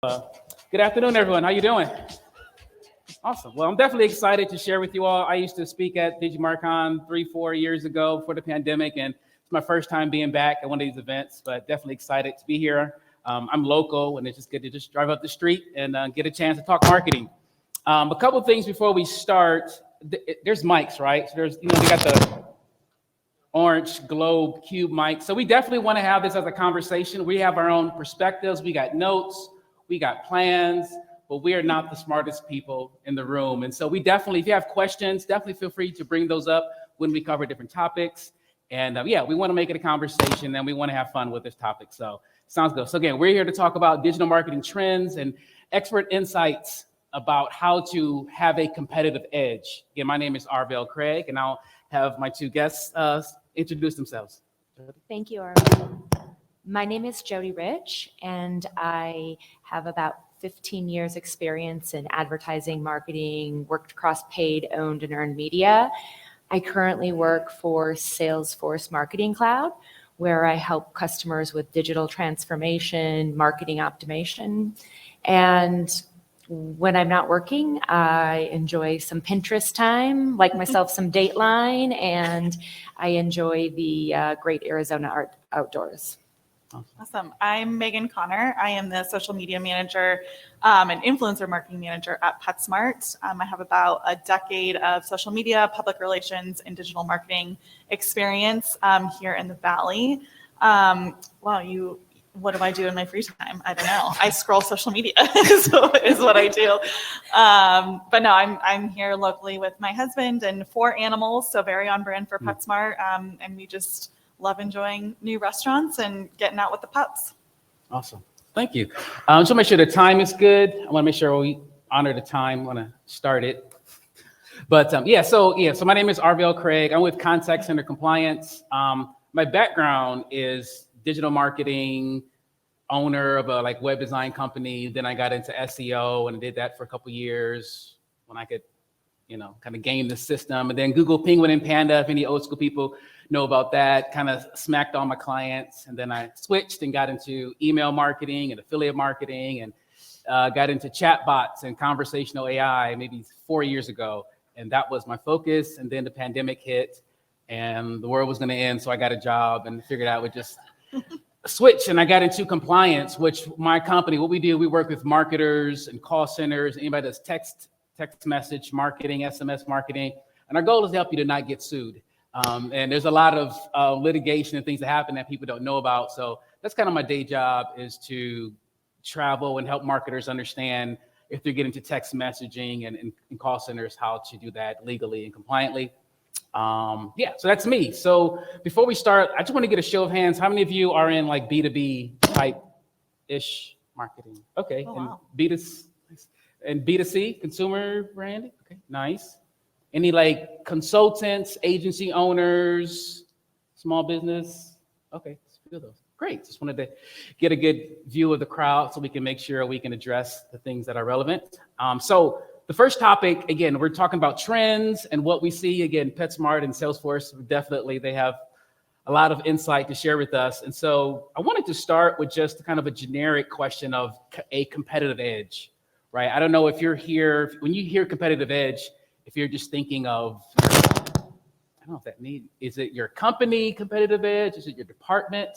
Good afternoon, everyone. How you doing? Awesome. Well, I'm definitely excited to share with you all. I used to speak at DigiMarcon 3-4 years ago before the pandemic, and it's my first time being back at one of these events, but definitely excited to be here. I'm local, and it's just good to just drive up the street and get a chance to talk marketing. A couple things before we start. There's mics, right? So there's, they got the orange globe cube mic. So we definitely want to have this as a conversation. We have our own perspectives. We got notes. We got plans, but we are not the smartest people in the room. And so we definitely, if you have questions, definitely feel free to bring those up when we cover different topics. And we want to make it a conversation and we want to have fun with this topic. So sounds good. So again, we're here to talk about digital marketing trends and expert insights about how to have a competitive edge. Again, my name is Arvell Craig, and I'll have my two guests introduce themselves. Thank you, Arvell. My name is Jody Rich, and I have about 15 years experience in advertising, marketing, worked across paid, owned, and earned media. I currently work for Salesforce Marketing Cloud, where I help customers with digital transformation, marketing optimization. And when I'm not working, I enjoy some Pinterest time, like myself some Dateline, and I enjoy the great Arizona outdoors. Awesome. I'm Megan Connor. I am the social media manager and influencer marketing manager at PetSmart. I have about a decade of social media, public relations, and digital marketing experience here in the Valley. What do I do in my free time? I don't know. I scroll social media is what I do. But no, I'm here locally with my husband and 4 animals, so very on brand for PetSmart. And we just love enjoying new restaurants and getting out with the pups. Awesome. Thank you. So make sure the time is good. I want to make sure we honor the time. I want to start it. But so my name is Arvell Craig. I'm with Contact Center Compliance. My background is digital marketing, owner of a web design company. Then I got into SEO and did that for a couple years when I could, kind of game the system. And then Google Penguin and Panda, if any old school people know about that, kind of smacked all my clients. And then I switched and got into email marketing and affiliate marketing and got into chatbots and conversational AI maybe 4 years ago. And that was my focus. And then the pandemic hit and the world was going to end. So I got a job and figured I would just switch. And I got into compliance, which my company, what we do, we work with marketers and call centers, anybody that's text message marketing, SMS marketing. And our goal is to help you to not get sued. And there's a lot of litigation and things that happen that people don't know about. So that's kind of my day job, is to travel and help marketers understand if they're getting to text messaging and call centers, how to do that legally and compliantly. So that's me. So before we start, I just want to get a show of hands. How many of you are in B2B type-ish marketing? Okay. Oh, wow. And B2C, consumer branding? Okay, nice. Any consultants, agency owners, small business? Okay, let's do those. Great. Just wanted to get a good view of the crowd so we can make sure we can address the things that are relevant. So the first topic, again, we're talking about trends and what we see. Again, PetSmart and Salesforce, definitely they have a lot of insight to share with us. And so I wanted to start with just kind of a generic question of a competitive edge, right? I don't know if you're here, when you hear competitive edge, if you're just thinking of, I don't know if that means, is it your company competitive edge? Is it your department?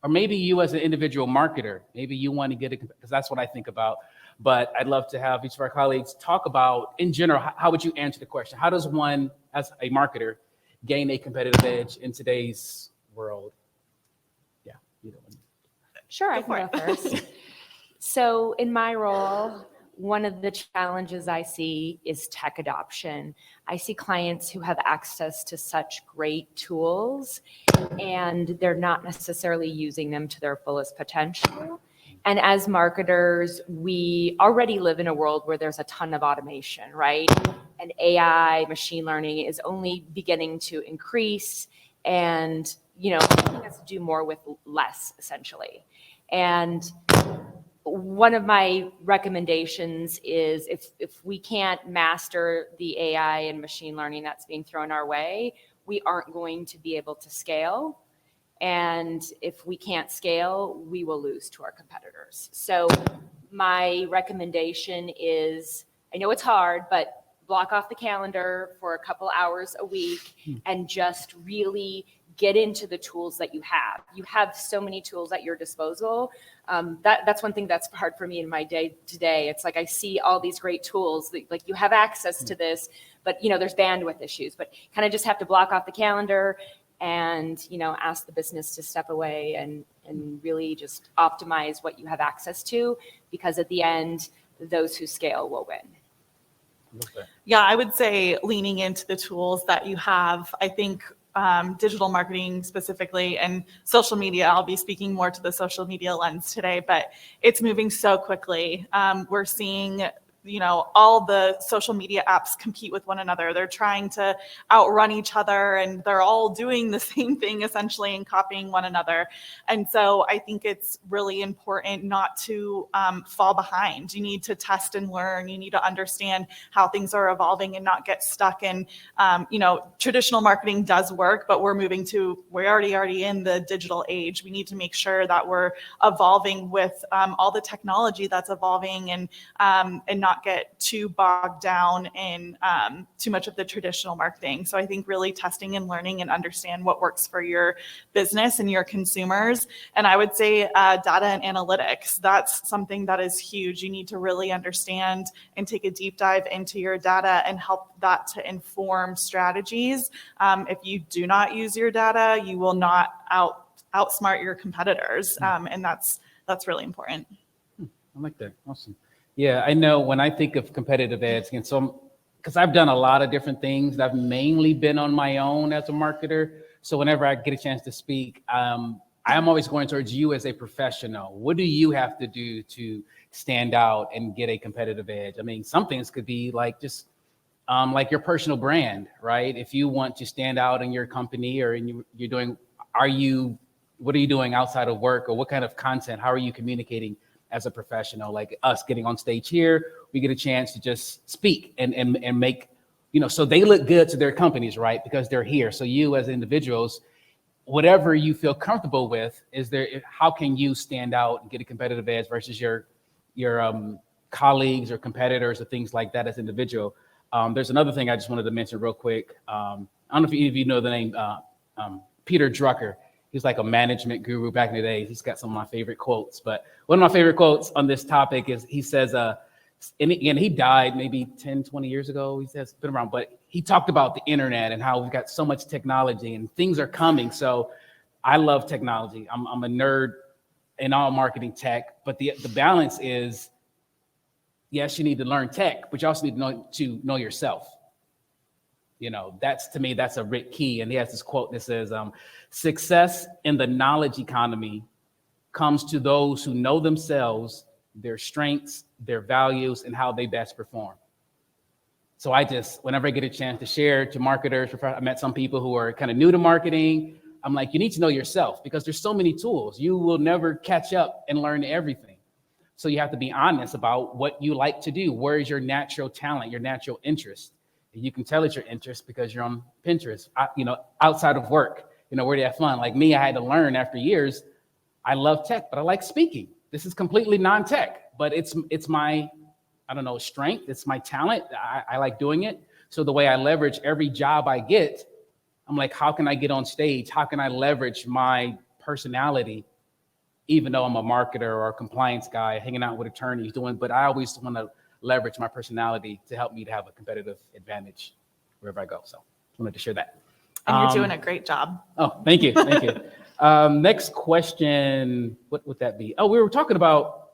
Or maybe you as an individual marketer, maybe you want to get it, because that's what I think about. But I'd love to have each of our colleagues talk about, in general, how would you answer the question? How does one, as a marketer, gain a competitive edge in today's world? Yeah, you know. Sure, I can go first. So in my role, one of the challenges I see is tech adoption. I see clients who have access to such great tools and they're not necessarily using them to their fullest potential. And as marketers, we already live in a world where there's a ton of automation, right? And AI, machine learning is only beginning to increase and, helping us do more with less, essentially. And one of my recommendations is if we can't master the AI and machine learning that's being thrown our way, we aren't going to be able to scale. And if we can't scale, we will lose to our competitors. So my recommendation is, I know it's hard, but block off the calendar for a couple hours a week and just really get into the tools that you have. You have so many tools at your disposal. That's one thing that's hard for me in my day to day. It's like I see all these great tools, like you have access to this, but there's bandwidth issues. But kind of just have to block off the calendar and ask the business to step away and really just optimize what you have access to, because at the end, those who scale will win. Yeah, I would say leaning into the tools that you have. I think digital marketing specifically and social media, I'll be speaking more to the social media lens today, but it's moving so quickly. We're seeing all the social media apps compete with one another. They're trying to outrun each other, and they're all doing the same thing essentially and copying one another. And so I think it's really important not to fall behind. You need to test and learn. You need to understand how things are evolving and not get stuck in, traditional marketing does work, but we're already in the digital age. We need to make sure that we're evolving with all the technology that's evolving and not get too bogged down in too much of the traditional marketing. So I think really testing and learning and understand what works for your business and your consumers. And I would say data and analytics, that's something that is huge. You need to really understand and take a deep dive into your data and help that to inform strategies. If you do not use your data, you will not outsmart your competitors. And that's really important. I like that. Awesome. Yeah, I know when I think of competitive edge, and so because I've done a lot of different things, I've mainly been on my own as a marketer. So whenever I get a chance to speak, I'm always going towards you as a professional. What do you have to do to stand out and get a competitive edge? I mean, some things could be like just like your personal brand, right? If you want to stand out in your company or you're doing, what are you doing outside of work, or what kind of content? How are you communicating as a professional? Like us getting on stage here, we get a chance to just speak and make, so they look good to their companies, right? Because they're here. So you as individuals, whatever you feel comfortable with, how can you stand out and get a competitive edge versus your colleagues or competitors or things like that as an individual? There's another thing I just wanted to mention real quick. I don't know if any of you know the name Peter Drucker. He's like a management guru back in the day. He's got some of my favorite quotes, but one of my favorite quotes on this topic is he says, and he died maybe 10, 20 years ago. He says, been around, but he talked about the internet and how we've got so much technology and things are coming. So I love technology. I'm a nerd in all marketing tech, but the balance is, yes, you need to learn tech, but you also need to know yourself. That's, to me, that's a big key. And he has this quote that says, success in the knowledge economy comes to those who know themselves, their strengths, their values, and how they best perform. So whenever I get a chance to share to marketers, I met some people who are kind of new to marketing. I'm like, you need to know yourself because there's so many tools. You will never catch up and learn everything. So you have to be honest about what you like to do. Where is your natural talent, your natural interest? You can tell it's your interest because you're on Pinterest, outside of work, where do you have fun? Like me, I had to learn after years. I love tech, but I like speaking. This is completely non-tech, but it's my, strength. It's my talent. I like doing it. So the way I leverage every job I get, I'm like, how can I get on stage? How can I leverage my personality, even though I'm a marketer or a compliance guy, hanging out with attorneys but I always want to leverage my personality to help me to have a competitive advantage wherever I go. So I wanted to share that. And you're doing a great job. Oh, thank you. Thank you. Next question, what would that be? Oh, we were talking about,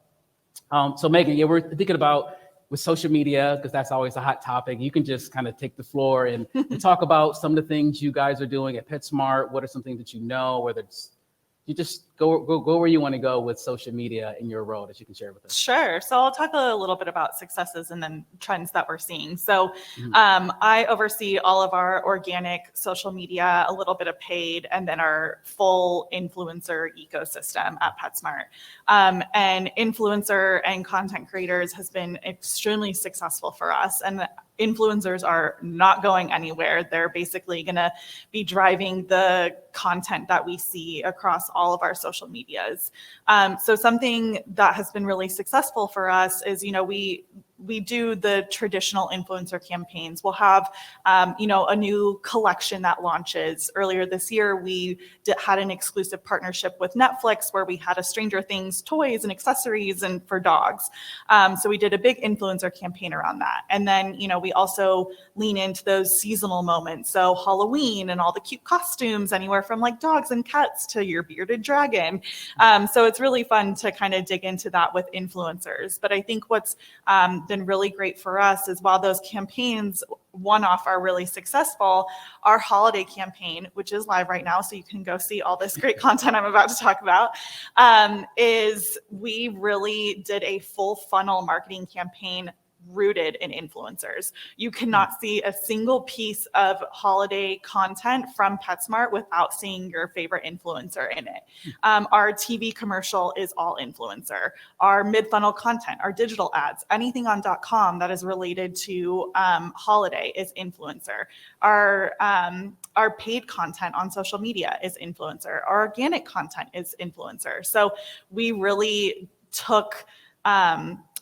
so Megan, we're thinking about with social media, because that's always a hot topic. You can just kind of take the floor and talk about some of the things you guys are doing at PetSmart. What are some things that whether it's, you just go where you want to go with social media in your role that you can share with us. Sure. So I'll talk a little bit about successes and then trends that we're seeing. So I oversee all of our organic social media, a little bit of paid, and then our full influencer ecosystem at PetSmart. And influencer and content creators has been extremely successful for us. And influencers are not going anywhere. They're basically going to be driving the content that we see across all of our social medias. So something that has been really successful for us is, we do the traditional influencer campaigns. We'll have, a new collection that launches. Earlier this year, we had an exclusive partnership with Netflix where we had a Stranger Things toys and accessories and for dogs. So we did a big influencer campaign around that. And then, we also lean into those seasonal moments. So Halloween and all the cute costumes, anywhere from like dogs and cats to your bearded dragon. So it's really fun to kind of dig into that with influencers. But I think what's been really great for us is while those campaigns one-off are really successful, our holiday campaign, which is live right now, so you can go see all this great content I'm about to talk about, is we really did a full funnel marketing campaign rooted in influencers. You cannot see a single piece of holiday content from PetSmart without seeing your favorite influencer in it. Our TV commercial is all influencer. Our mid-funnel content, our digital ads, anything on .com that is related to holiday is influencer. Our paid content on social media is influencer. Our organic content is influencer. So we really took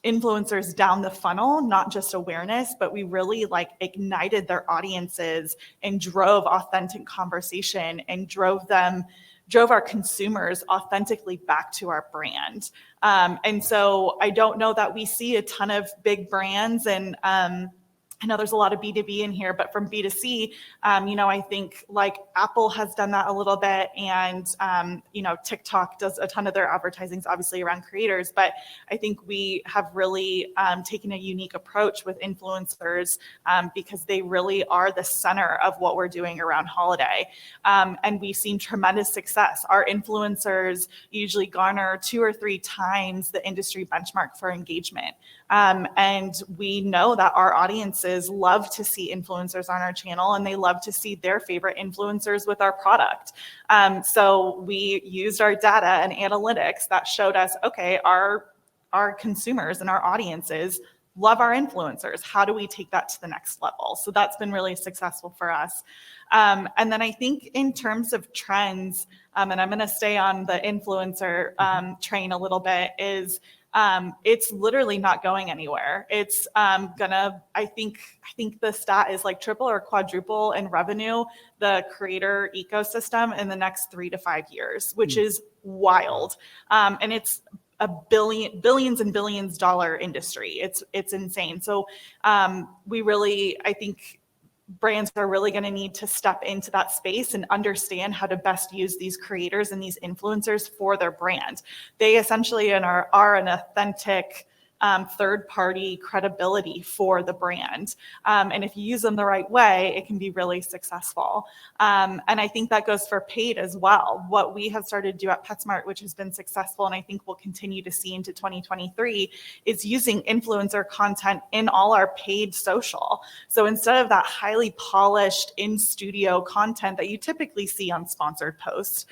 influencers down the funnel, not just awareness, but we really ignited their audiences and drove authentic conversation and drove our consumers authentically back to our brand. And so I don't know that we see a ton of big brands, and I know there's a lot of B2B in here, but from B2C, I think Apple has done that a little bit, and TikTok does a ton of their advertisings, obviously around creators. But I think we have really taken a unique approach with influencers because they really are the center of what we're doing around holiday, and we've seen tremendous success. Our influencers usually garner 2 or 3 times the industry benchmark for engagement, and we know that our audiences love to see influencers on our channel, and they love to see their favorite influencers with our product. So we used our data and analytics that showed us, okay, our consumers and our audiences love our influencers. How do we take that to the next level? So that's been really successful for us. And then I think in terms of trends, and I'm going to stay on the influencer train a little bit, is it's literally not going anywhere. It's I think the stat is triple or quadruple in revenue, the creator ecosystem in the next 3 to 5 years, which is wild. And it's a billions and billions dollar industry. It's insane. So I think brands are really going to need to step into that space and understand how to best use these creators and these influencers for their brand. They essentially are an authentic third-party credibility for the brand. And if you use them the right way, it can be really successful. And I think that goes for paid as well. What we have started to do at PetSmart, which has been successful, and I think we'll continue to see into 2023, is using influencer content in all our paid social. So instead of that highly polished in-studio content that you typically see on sponsored posts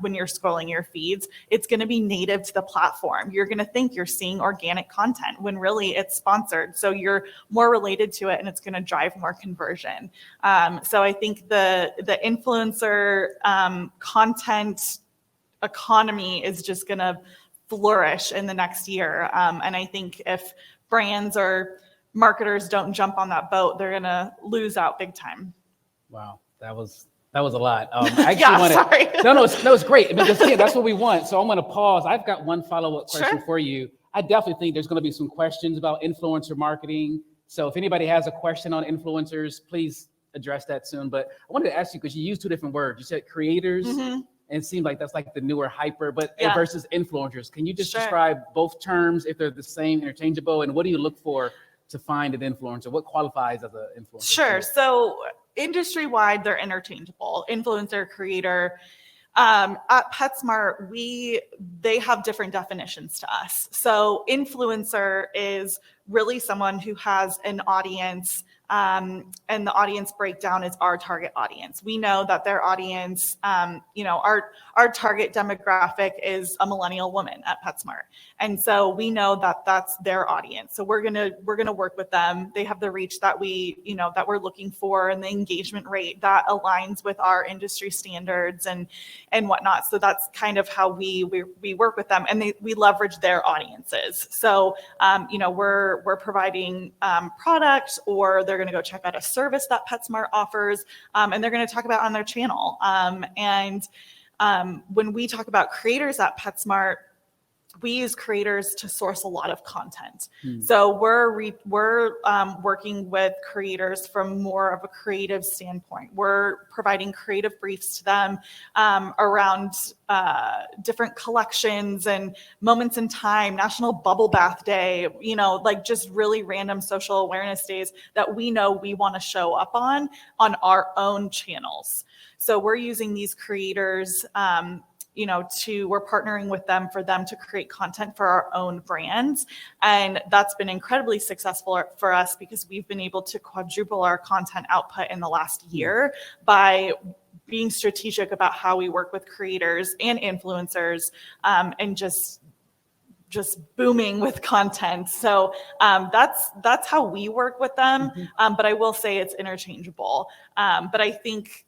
when you're scrolling your feeds, it's going to be native to the platform. You're going to think you're seeing organic content when really it's sponsored. So you're more related to it, and it's going to drive more conversion. So I think the influencer content economy is just going to flourish in the next year. And I think if brands or marketers don't jump on that boat, they're going to lose out big time. Wow, that was a lot. Sorry. No, it's great because that's what we want. So I'm going to pause. I've got one follow-up question for you. I definitely think there's going to be some questions about influencer marketing. So if anybody has a question on influencers, please address that soon. But I wanted to ask you, because you used 2 different words. You said creators, and it seemed like that's the newer hyper, but versus influencers. Can you just describe both terms, if they're the same, interchangeable, and what do you look for to find an influencer? What qualifies as an influencer? Sure. So industry-wide, they're interchangeable. Influencer, creator. At PetSmart, they have different definitions to us. So influencer is really someone who has an audience and the audience breakdown is our target audience. We know that their audience, our target demographic is a millennial woman at PetSmart. And so we know that that's their audience. So we're gonna work with them. They have the reach that that we're looking for, and the engagement rate that aligns with our industry standards and whatnot. So that's kind of how we work with them, and we leverage their audiences. So we're providing products, or they're going to go check out a service that PetSmart offers, and they're going to talk about on their channel. When we talk about creators at PetSmart, we use creators to source a lot of content. So we're working with creators from more of a creative standpoint. We're providing creative briefs to them around different collections and moments in time, National Bubble Bath Day, just really random social awareness days that we know we want to show up on our own channels. So we're using these creators we're partnering with them for them to create content for our own brands. And that's been incredibly successful for us because we've been able to quadruple our content output in the last year by being strategic about how we work with creators and influencers, and just booming with content. So that's how we work with them. But I will say it's interchangeable. But I think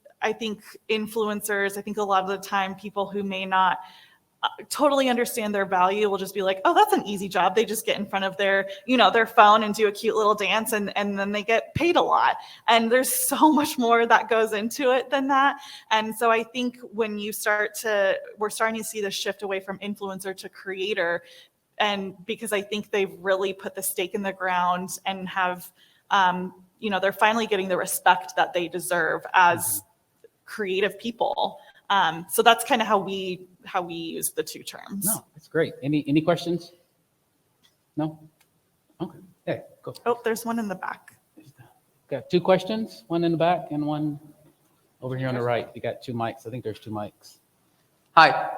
influencers, I think a lot of the time people who may not totally understand their value will just be like, oh, that's an easy job. They just get in front of their phone and do a cute little dance, and then they get paid a lot. And there's so much more that goes into it than that. And so I think when we're starting to see the shift away from influencer to creator, and because I think they've really put the stake in the ground and have, they're finally getting the respect that they deserve as creative people. So that's kind of how we use the two terms. No, that's great. Any questions? No? Okay. Hey, go. Oh, there's one in the back. Got two questions, one in the back and one over here on the right. You got two mics. I think there's two mics. Hi.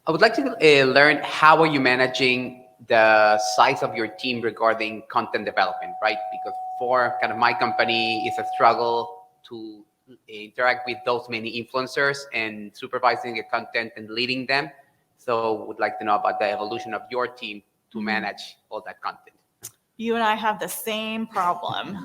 I would like to learn how are you managing the size of your team regarding content development, right? Because for kind of my company, it's a struggle to interact with those many influencers and supervising the content and leading them. So would like to know about the evolution of your team to manage all that content. You and I have the same problem.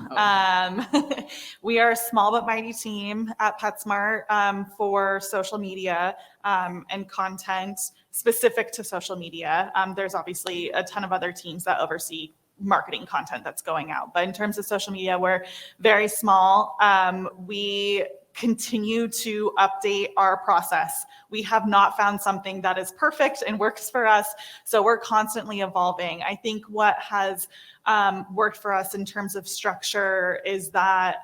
We are a small but mighty team at PetSmart for social media and content specific to social media. There's obviously a ton of other teams that oversee marketing content that's going out. But in terms of social media, we're very small. We continue to update our process. We have not found something that is perfect and works for us. So we're constantly evolving. I think what has worked for us in terms of structure is that,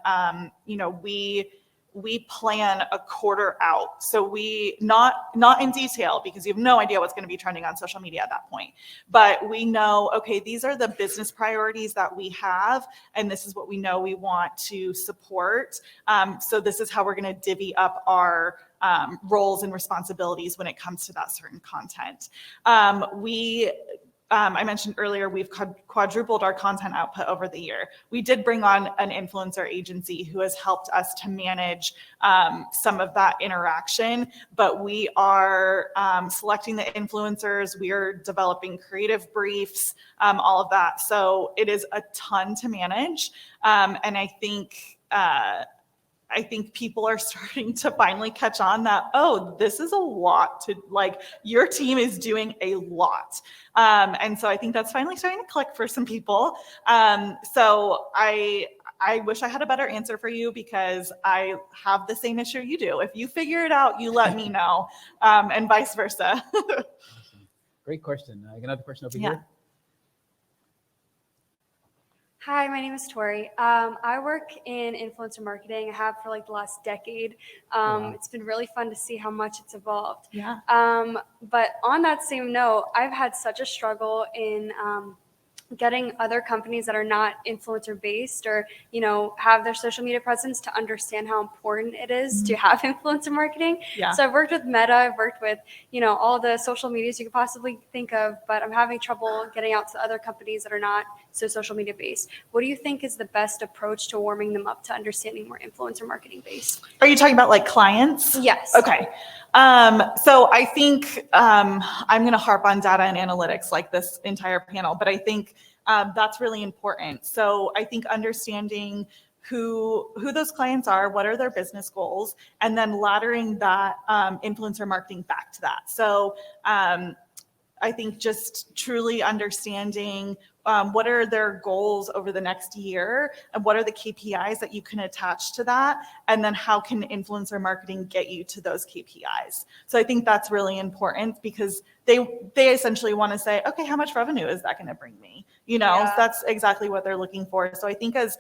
we plan a quarter out. So we not in detail, because you have no idea what's going to be trending on social media at that point. But we know, okay, these are the business priorities that we have, and this is what we know we want to support. So this is how we're going to divvy up our roles and responsibilities when it comes to that certain content. I mentioned earlier, we've quadrupled our content output over the year. We did bring on an influencer agency who has helped us to manage some of that interaction, but we are selecting the influencers, we are developing creative briefs, all of that. So it is a ton to manage. And I think people are starting to finally catch on that, oh, this is a lot to, your team is doing a lot. And so I think that's finally starting to click for some people. So I wish I had a better answer for you, because I have the same issue you do. If you figure it out, you let me know, and vice versa. Awesome. Great question. Another question over here. Hi, my name is Tori. I work in influencer marketing. I have for the last decade. It's been really fun to see how much it's evolved. Yeah. But on that same note, I've had such a struggle in getting other companies that are not influencer based or, have their social media presence to understand how important it is to have influencer marketing. Yeah. So I've worked with Meta, I've worked with, all the social medias you could possibly think of, but I'm having trouble getting out to other companies that are not so social media based. What do you think is the best approach to warming them up to understanding more influencer marketing based? Are you talking about like clients? Yes. Okay. So I think I'm going to harp on data and analytics like this entire panel, but I think that's really important. So I think understanding who those clients are, what are their business goals, and then laddering that influencer marketing back to that. So I think just truly understanding what are their goals over the next year and what are the KPIs that you can attach to that, and then how can influencer marketing get you to those KPIs. So I think that's really important because they essentially want to say, okay, how much revenue is that going to bring me? Yeah. That's exactly what they're looking for. So I think as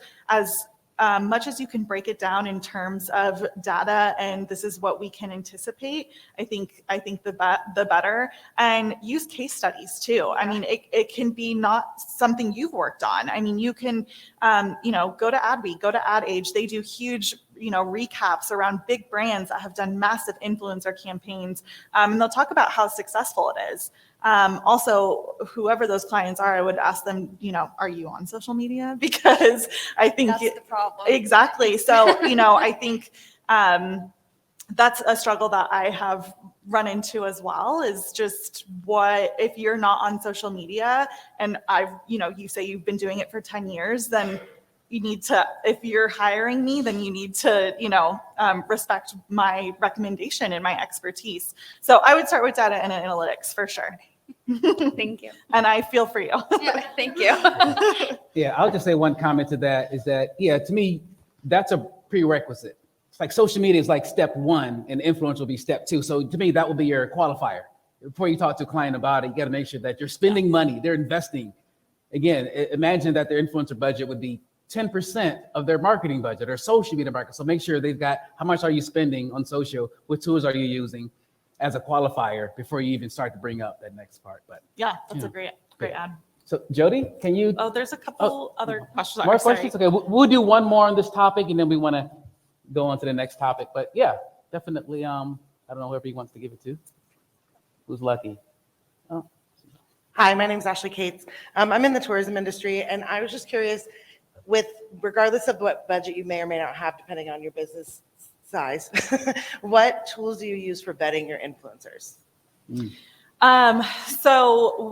much as you can break it down in terms of data and this is what we can anticipate, I think the better. And use case studies too. Yeah. I mean, it can be not something you've worked on. I mean, you can, go to AdWeek, go to AdAge. They do huge, recaps around big brands that have done massive influencer campaigns. And they'll talk about how successful it is. Also, whoever those clients are, I would ask them, are you on social media? Because I think That's the problem. Exactly. So, I think that's a struggle that I have run into as well, is just what, if you're not on social media and you say you've been doing it for 10 years, then you need to, if you're hiring me, then you need to, respect my recommendation and my expertise. So I would start with data and analytics for sure. Thank you. And I feel for you. Yeah, thank you. Yeah, I'll just say one comment to that is that, to me, that's a prerequisite. It's like social media is like step one and influence will be step two. So to me, that will be your qualifier. Before you talk to a client about it, you got to make sure that you're spending money, they're investing. Again, imagine that their influencer budget would be 10% of their marketing budget or social media market. So make sure they've got, how much are you spending on social? What tools are you using as a qualifier before you even start to bring up that next part? But Yeah, that's a great ad. So Jody, can you? Oh, there's a couple other questions. More questions? Okay, we'll do one more on this topic and then we want to go on to the next topic. But yeah, definitely. I don't know whoever he wants to give it to. Who's lucky? Oh. Hi, my name is Ashley Cates. I'm in the tourism industry, and I was just curious, regardless of what budget you may or may not have, depending on your business size, what tools do you use for vetting your influencers? So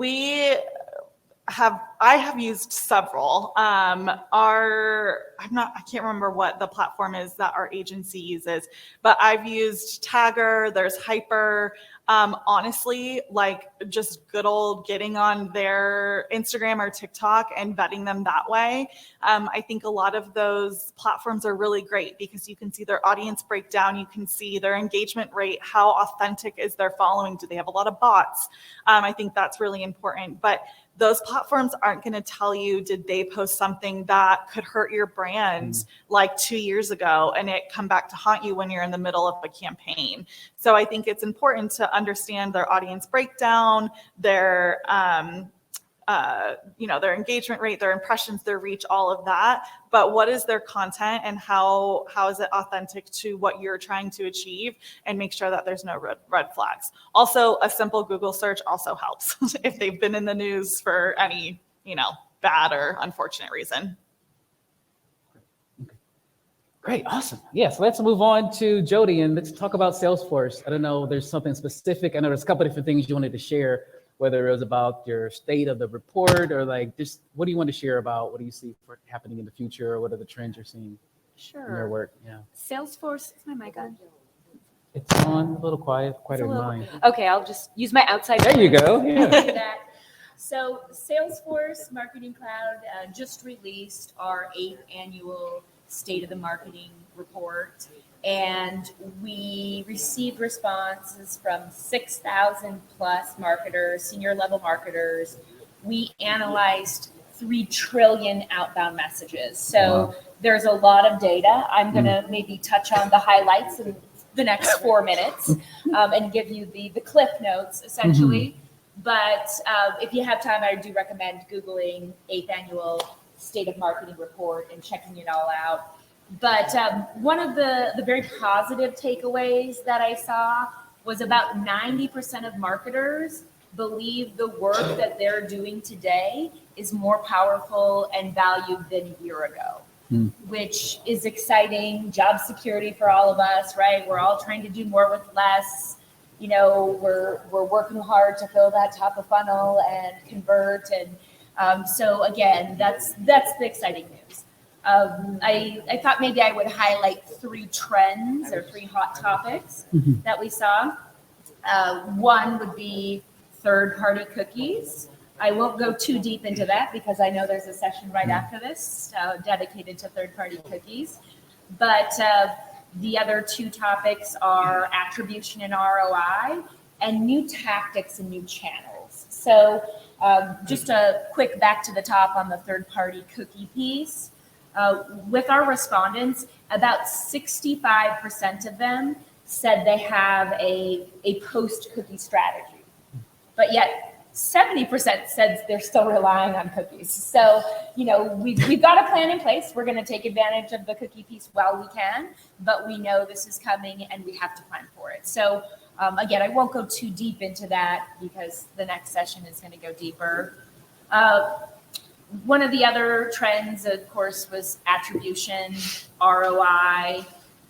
I have used several. I can't remember what the platform is that our agency uses, but I've used Tagger, there's Hyper. Honestly, like just good old getting on their Instagram or TikTok and vetting them that way. I think a lot of those platforms are really great because you can see their audience breakdown, you can see their engagement rate, how authentic is their following, do they have a lot of bots? I think that's really important. But those platforms aren't going to tell you, did they post something that could hurt your brand like 2 years ago and it come back to haunt you when you're in the middle of a campaign. So I think it's important to understand their audience breakdown, their their engagement rate, their impressions, their reach, all of that. But what is their content and how is it authentic to what you're trying to achieve, and make sure that there's no red flags. Also, a simple Google search also helps if they've been in the news for any, bad or unfortunate reason. Great, awesome. Yes, let's move on to Jody and let's talk about Salesforce. I don't know, there's something specific. I know there's a couple of different things you wanted to share, whether it was about your state of the report or like just what do you want to share about? What do you see happening in the future, or what are the trends you're seeing in your work? Yeah. Salesforce, is my mic on? It's on, a little quieter than mine. Okay, I'll just use my outside. There you go. Yeah. Do that. So Salesforce Marketing Cloud just released our 8th annual State of the Marketing report, and we received responses from 6,000 plus marketers, senior level marketers. We analyzed 3 trillion outbound messages. So there's a lot of data. I'm going to maybe touch on the highlights in the next 4 minutes and give you the cliff notes, essentially. But if you have time, I do recommend Googling 8th Annual State of Marketing Report and checking it all out. But one of the very positive takeaways that I saw was about 90% of marketers believe the work that they're doing today is more powerful and valued than a year ago, which is exciting. Job security for all of us, right? We're all trying to do more with less. You know, we're working hard to fill that top of funnel and convert. And so again, that's the exciting news. I thought maybe I would highlight 3 trends or 3 hot topics that we saw. One would be third-party cookies. I won't go too deep into that because I know there's a session right after this dedicated to third-party cookies. But the other 2 topics are attribution and ROI and new tactics and new channels. So just a quick back to the top on the third-party cookie piece. With our respondents, about 65% of them said they have a post-cookie strategy. But yet 70% said they're still relying on cookies. So, you know, we've got a plan in place. We're going to take advantage of the cookie piece while we can, but we know this is coming and we have to plan for it. So again, I won't go too deep into that because the next session is going to go deeper. One of the other trends, of course, was attribution, ROI,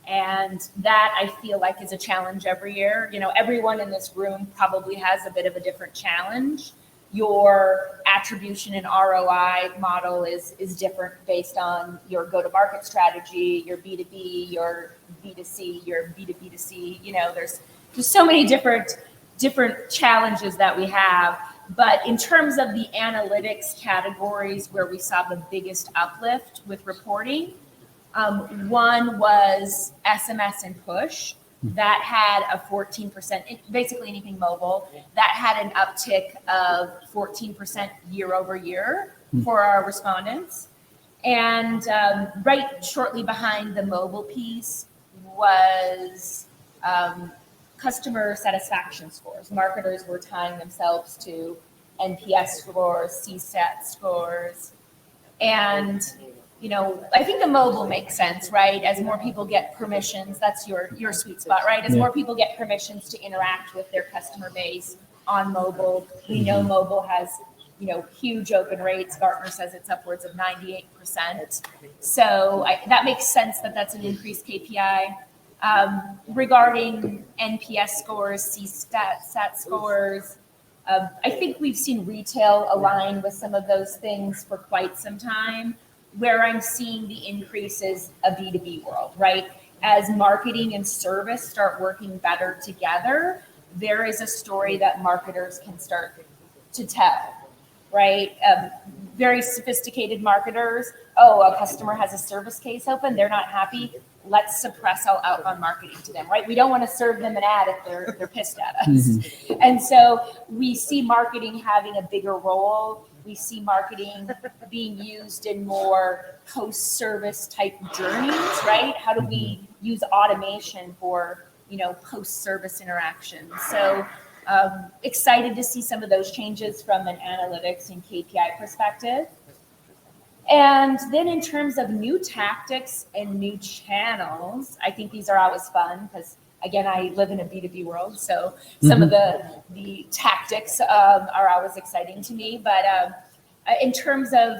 and that I feel like is a challenge every year. You know, everyone in this room probably has a bit of a different challenge. Your attribution and ROI model is different based on your go-to-market strategy, your B2B, your B2C, your B2B2C. You know, there's so many different challenges that we have. But in terms of the analytics categories where we saw the biggest uplift with reporting, one was SMS and push. That had a 14%, basically anything mobile, that had an uptick of 14% year over year for our respondents. And right shortly behind the mobile piece was customer satisfaction scores. Marketers were tying themselves to NPS scores, CSAT scores. And, you know, I think the mobile makes sense, right? As more people get permissions, that's your sweet spot, right? As more people get permissions to interact with their customer base on mobile, we know mobile has, you know, huge open rates. Gartner says it's upwards of 98%. So that makes sense that that's an increased KPI. Regarding NPS scores, CSAT scores, I think we've seen retail align with some of those things for quite some time. Where I'm seeing the increase is a B2B world, right? As marketing and service start working better together, there is a story that marketers can start to tell, right? Very sophisticated marketers, a customer has a service case open, they're not happy, let's suppress all outbound marketing to them, right? We don't want to serve them an ad if they're pissed at us. And so we see marketing having a bigger role. We see marketing being used in more post-service type journeys, right? How do we use automation for, you know, post-service interactions? So excited to see some of those changes from an analytics and KPI perspective. And then in terms of new tactics and new channels, I think these are always fun because, again, I live in a B2B world. So some of the tactics are always exciting to me. But in terms of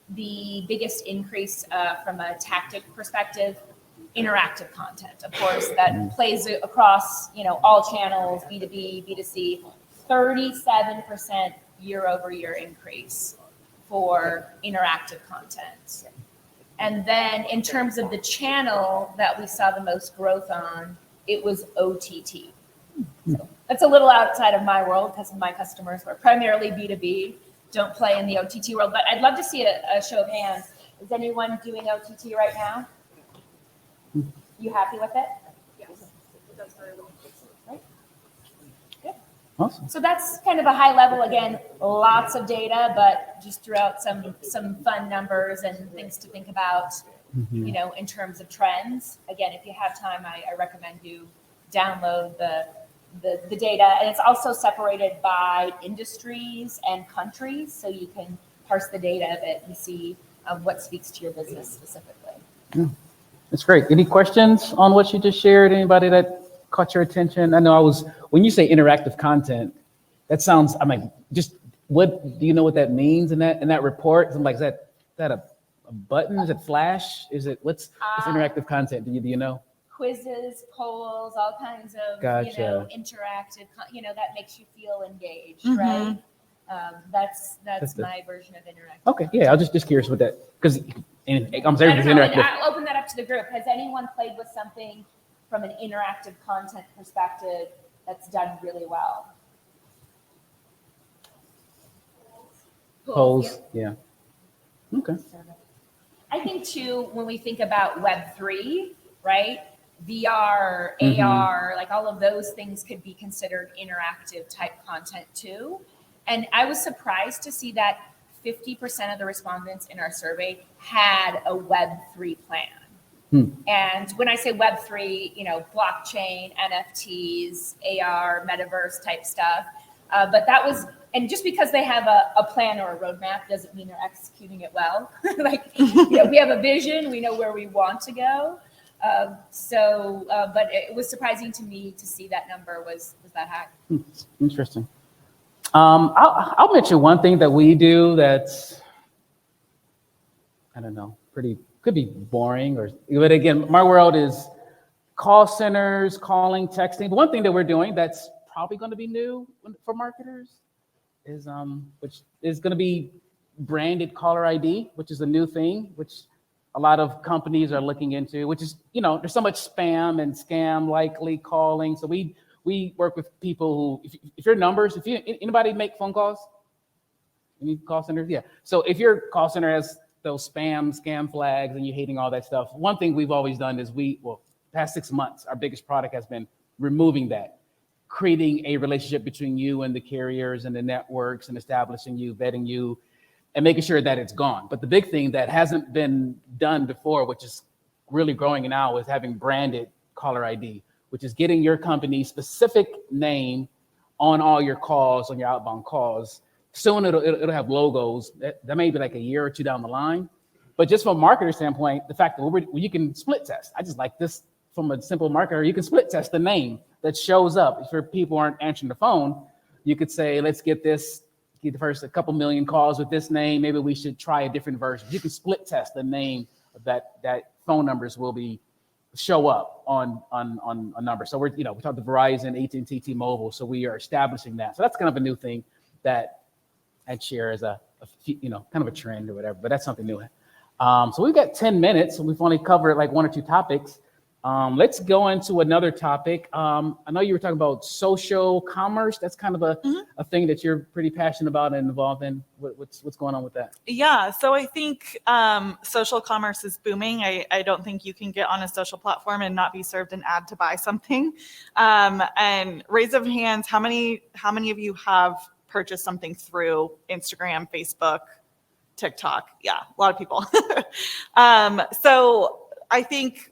the biggest increase from a tactic perspective, interactive content, of course, that plays across, you know, all channels, B2B, B2C, 37% year over year increase for interactive content. And then in terms of the channel that we saw the most growth on, it was OTT. So that's a little outside of my world because my customers are primarily B2B, don't play in the OTT world, but I'd love to see a show of hands. Is anyone doing OTT right now? You happy with it? Yes, it does very well. Right? Good. Awesome. So that's kind of a high level, again, lots of data, but just threw out some fun numbers and things to think about, you know, in terms of trends. Again, if you have time, I recommend you download the data, and it's also separated by industries and countries, so you can parse the data a bit and see what speaks to your business specifically. That's great. Any questions on what you just shared? Anybody that caught your attention? I know when you say interactive content, that sounds, I mean, just what, do you know what that means in that report? I'm like, is that a button? Is it flash? Is it, what's interactive content? Do you know? Quizzes, polls, all kinds of, Gotcha. interactive, that makes you feel engaged, Mhm. right? That's That's my version of interactive. Okay, yeah, I was just curious with that, because I'm sorry, I it's don't know, and interactive. I'll open that up to the group. Has anyone played with something from an interactive content perspective that's done really well? Polls, yeah. Okay. I think too, when we think about Web3, right? VR, Mhm. AR, like all of those things could be considered interactive type content too. And I was surprised to see that 50% of the respondents in our survey had a Web3 plan. And when I say Web3, blockchain, NFTs, AR, metaverse type stuff. But that was, and just because they have a plan or a roadmap doesn't mean they're executing it well. We have a vision, we know where we want to go. But it was surprising to me to see that number was that high. Interesting. I'll mention one thing that we do that's, I don't know, could be boring, but again, my world is call centers, calling, texting. But one thing that we're doing that's probably going to be new for marketers is which is going to be branded caller ID, which is a new thing, which a lot of companies are looking into, which is, there's so much spam and scam likely calling. So we work with people who, if your numbers, anybody make phone calls? Any call centers? Yeah. So if your call center has those scam flags and you're hating all that stuff, one thing we've always done is past 6 months, our biggest product has been removing that, creating a relationship between you and the carriers and the networks and establishing you, vetting you, and making sure that it's gone. But the big thing that hasn't been done before, which is really growing now, is having branded caller ID, which is getting your company's specific name on all your calls, on your outbound calls. Soon it'll have logos. That may be like a year or two down the line. But just from a marketer standpoint, the fact that you can split test. I just like this from a simple marketer. You can split test the name that shows up. If your people aren't answering the phone, you could say, let's get the first a couple million calls with this name. Maybe we should try a different version. You can split test the name of that phone numbers will show up on a number. So we talked to Verizon, AT&T, T-Mobile. So we are establishing that. So that's kind of a new thing that I'd share as a kind of a trend or whatever, but that's something new. So we've got 10 minutes, and we've only covered like one or two topics. Let's go into another topic. I know you were talking about social commerce. That's kind of a thing that you're pretty passionate about and involved in. What's going on with that? Yeah, so I think social commerce is booming. I don't think you can get on a social platform and not be served an ad to buy something. And raise of hands, how many of you have purchased something through Instagram, Facebook, TikTok? Yeah, a lot of people. So I think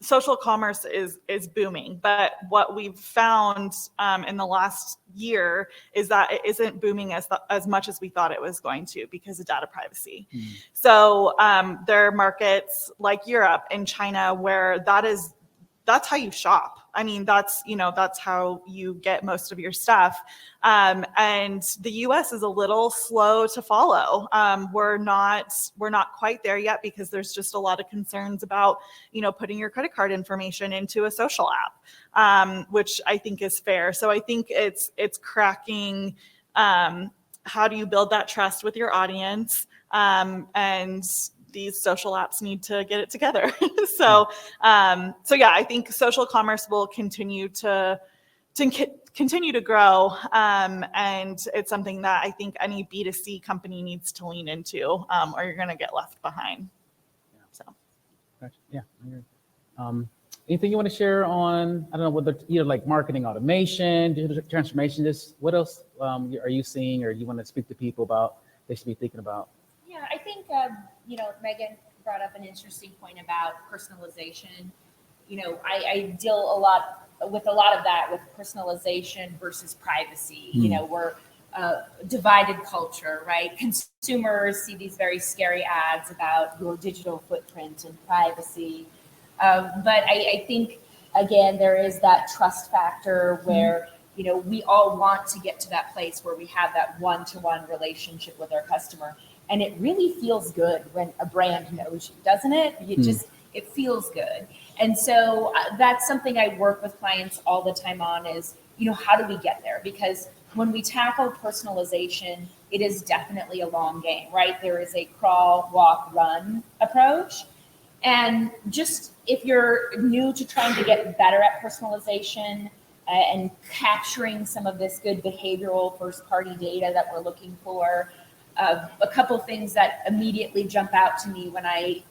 social commerce is booming, but what we've found in the last year is that it isn't booming as much as we thought it was going to because of data privacy. So there are markets like Europe and China where that's how you shop. I mean, that's how you get most of your stuff. And the US is a little slow to follow. We're not quite there yet because there's just a lot of concerns about, putting your credit card information into a social app, which I think is fair. So I think it's cracking, how do you build that trust with your audience? And these social apps need to get it together. So yeah, I think social commerce will continue to grow. And it's something that I think any B2C company needs to lean into, or you're going to get left behind. So. Gotcha. Yeah. Anything you want to share on, I don't know, whether, like marketing automation, digital transformation, what else are you seeing or you want to speak to people about they should be thinking about? Yeah, I think, Megan brought up an interesting point about personalization. I deal with a lot of that with personalization versus privacy. We're divided culture, right? Consumers see these very scary ads about your digital footprint and privacy. But I think, again, there is that trust factor where, we all want to get to that place where we have that one-to-one relationship with our customer. And it really feels good when a brand knows you, doesn't it? It feels good. And so that's something I work with clients all the time on is, how do we get there? Because when we tackle personalization, it is definitely a long game, right? There is a crawl, walk, run approach. And just if you're new to trying to get better at personalization and capturing some of this good behavioral first-party data that we're looking for, a couple things that immediately jump out to me when I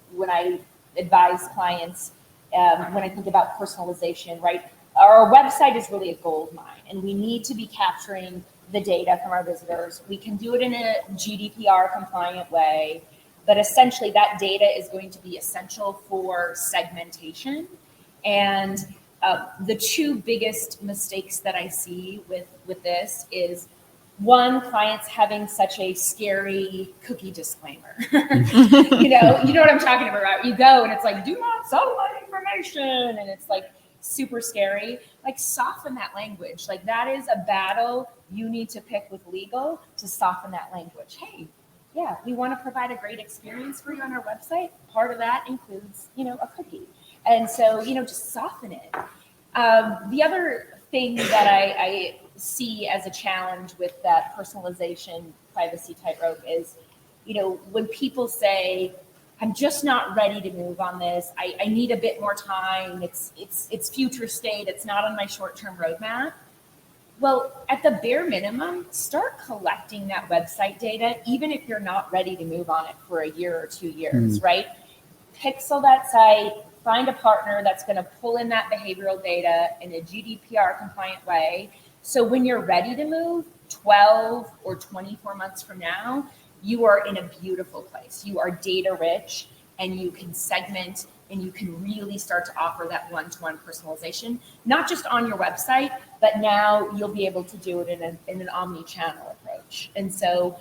advise clients when I think about personalization, right? Our website is really a gold mine, and we need to be capturing the data from our visitors. We can do it in a GDPR compliant way, but essentially that data is going to be essential for segmentation. And the two biggest mistakes that I see with this is, one, clients having such a scary cookie disclaimer. you know what I'm talking about, right? You go and it's like, do not sell my information. And it's like super scary. Like, soften that language. Like, that is a battle you need to pick with legal to soften that language. Hey, yeah, we want to provide a great experience for you on our website. Part of that includes, a cookie. And so, just soften it. The other thing that I see as a challenge with that personalization privacy tightrope is, when people say, I'm just not ready to move on this. I need a bit more time. It's future state. It's not on my short-term roadmap. Well, at the bare minimum, start collecting that website data, even if you're not ready to move on it for a year or 2 years, right? Pixel that site, find a partner that's going to pull in that behavioral data in a GDPR compliant way. So when you're ready to move 12 or 24 months from now, you are in a beautiful place. You are data rich, and you can segment, and you can really start to offer that one-to-one personalization, not just on your website, but now you'll be able to do it in an omni-channel approach. And so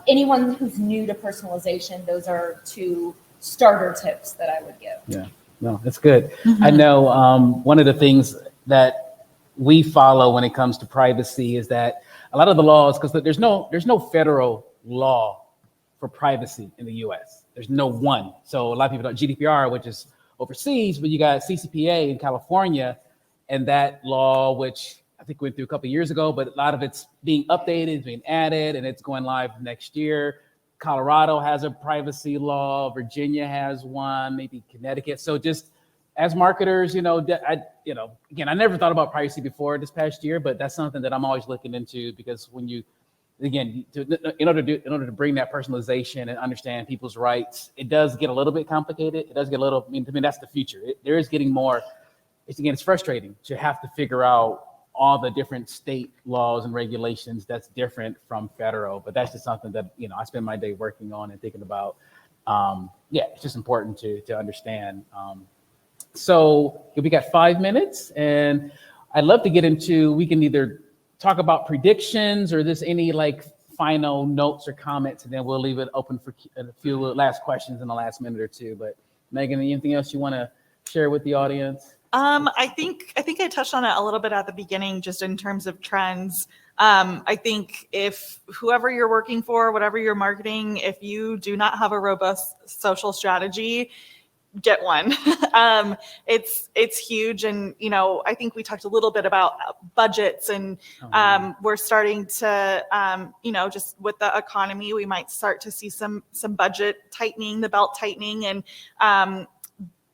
anyone who's new to personalization, those are two starter tips that I would give. Yeah, no, that's good. I know one of the things that we follow when it comes to privacy is that a lot of the laws, because there's no federal law for privacy in the U.S. There's no one. So a lot of people don't GDPR, which is overseas, but you got CCPA in California, and that law, which I think went through a couple of years ago, but a lot of it's being updated, being added, and it's going live next year. Colorado has a privacy law. Virginia has one, maybe Connecticut. So just as marketers, again, I never thought about privacy before this past year, but that's something that I'm always looking into, because when you, again, in order to bring that personalization and understand people's rights, it does get a little bit complicated. It does get a little, to me, that's the future. There is getting more. It's frustrating to have to figure out all the different state laws and regulations that's different from federal, but that's just something that, I spend my day working on and thinking about. It's just important to understand. So we got 5 minutes, and I'd love to get into, we can either talk about predictions or just any final notes or comments, and then we'll leave it open for a few last questions in the last minute or two. But Megan, anything else you want to share with the audience? I think I touched on it a little bit at the beginning, just in terms of trends. I think if whoever you're working for, whatever you're marketing, if you do not have a robust social strategy, get one. It's huge. And, I think we talked a little bit about budgets, and we're starting to, just with the economy, we might start to see some budget tightening, the belt tightening, and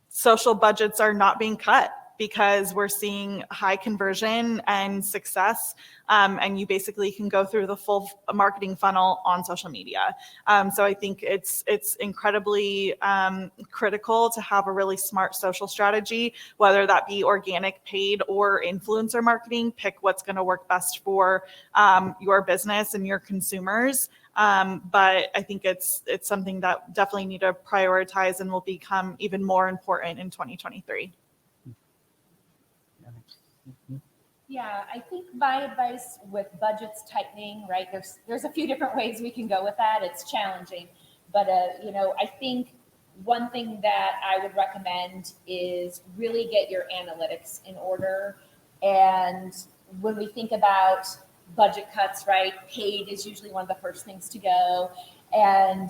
social budgets are not being cut because we're seeing high conversion and success. And you basically can go through the full marketing funnel on social media. So I think it's incredibly critical to have a really smart social strategy, whether that be organic, paid, or influencer marketing. Pick what's going to work best for your business and your consumers. But I think it's something that definitely need to prioritize and will become even more important in 2023. Yeah, I think my advice with budgets tightening, right? There's a few different ways we can go with that. It's challenging, but I think one thing that I would recommend is really get your analytics in order. And when we think about budget cuts, right, paid is usually one of the first things to go. And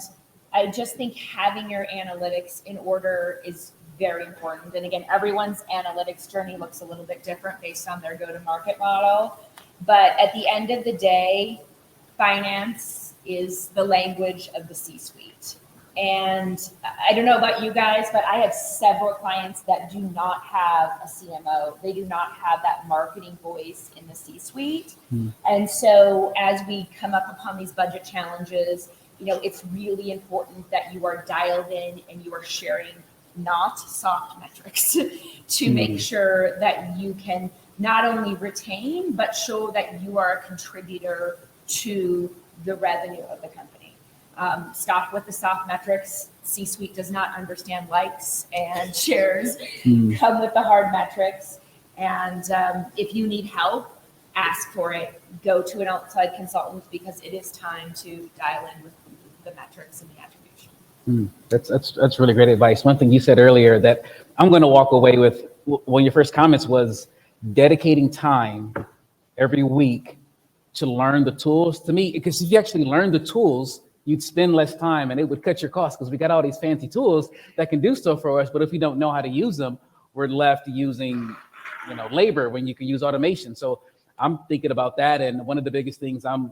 I just think having your analytics in order is very important. And again, everyone's analytics journey looks a little bit different based on their go-to-market model. But at the end of the day, finance is the language of the C-suite. And I don't know about you guys, but I have several clients that do not have a CMO. They do not have that marketing voice in the C-suite. And so as we come up upon these budget challenges, it's really important that you are dialed in and you are sharing not soft metrics to make sure that you can not only retain, but show that you are a contributor to the revenue of the company. Stop with the soft metrics. C-suite does not understand likes and shares. Come with the hard metrics. And if you need help, ask for it. Go to an outside consultant because it is time to dial in with the metrics and the attribution. That's really great advice. One thing you said earlier that I'm going to walk away with one of your first comments was dedicating time every week to learn the tools. To me, because if you actually learn the tools, you'd spend less time and it would cut your costs because we got all these fancy tools that can do stuff for us. But if we don't know how to use them, we're left using, labor when you can use automation. So I'm thinking about that. And one of the biggest things I was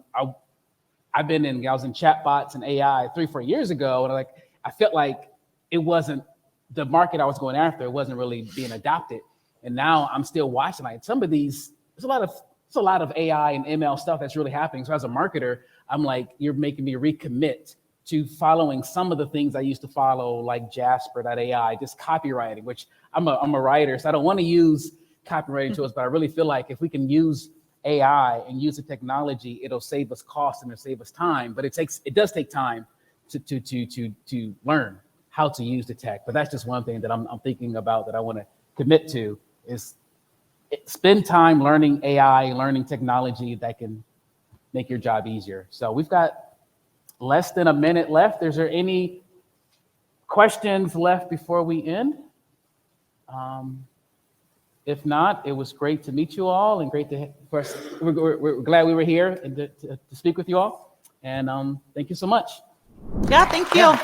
in chatbots and AI 3-4 years ago. And I felt like it wasn't the market I was going after. It wasn't really being adopted. And now I'm still watching some of these, there's a lot of AI and ML stuff that's really happening. So as a marketer, I'm like, you're making me recommit to following some of the things I used to follow, like Jasper.ai, just copywriting, which I'm a writer, so I don't want to use copywriting tools, but I really feel like if we can use AI and use the technology, it'll save us cost and it'll save us time. But it does take time to learn how to use the tech. But that's just one thing that I'm thinking about that I want to commit to is spend time learning AI, learning technology that can make your job easier. So we've got less than a minute left. Is there any questions left before we end? If not, it was great to meet you all and great to, we're glad we were here and to speak with you all. And thank you so much. Yeah, thank you. Yeah.